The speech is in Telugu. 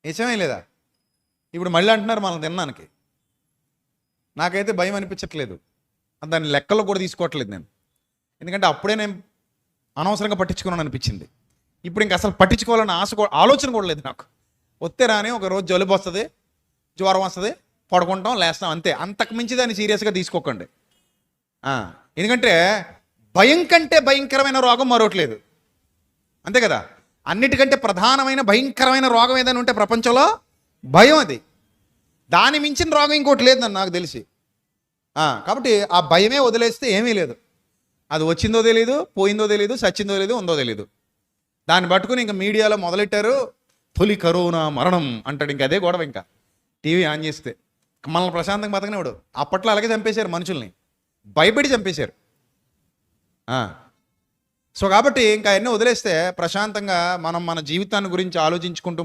నిజమే లేదా? ఇప్పుడు మళ్ళీ అంటున్నారు మనం తినడానికి. నాకైతే భయం అనిపించట్లేదు, దాన్ని లెక్కలో కూడా తీసుకోవట్లేదు నేను. ఎందుకంటే అప్పుడే నేను అనవసరంగా పట్టించుకున్నాను అనిపించింది. ఇప్పుడు ఇంక అసలు పట్టించుకోవాలన్న ఆలోచన కూడా లేదు నాకు. వస్తే రాని ఒక రోజు జలుబు వస్తుంది, జ్వరం వస్తుంది, పడుకుంటాం, లేస్తాం, అంతే. అంతకు మించి దాన్ని సీరియస్గా తీసుకోకండి. ఎందుకంటే భయం కంటే భయంకరమైన రోగం మరొకట్లేదు, అంతే కదా? అన్నిటికంటే ప్రధానమైన భయంకరమైన రోగం ఏదైనా ఉంటే ప్రపంచంలో భయం. అది దాని మించిన రోగం ఇంకోటి లేదు నాకు తెలిసి. కాబట్టి ఆ భయమే వదిలేస్తే ఏమీ లేదు. అది వచ్చిందో తెలీదు, పోయిందో తెలీదు, చచ్చిందో తెలీదు, ఉందో తెలీదు. దాన్ని పట్టుకుని ఇంకా మీడియాలో మొదలెట్టారు, తొలి కరోనా మరణం అంటాడు. ఇంకా అదే గొడవ. ఇంకా టీవీ ఆన్ చేస్తే మనల్ని ప్రశాంతంగా బతకనివాడు. అప్పట్లో అలాగే చంపేశారు మనుషుల్ని, భయపెట్టి చంపేశారు. సో కాబట్టి ఇంకా అవన్నీ వదిలేస్తే ప్రశాంతంగా మనం మన జీవితాన్ని గురించి ఆలోచించుకుంటూ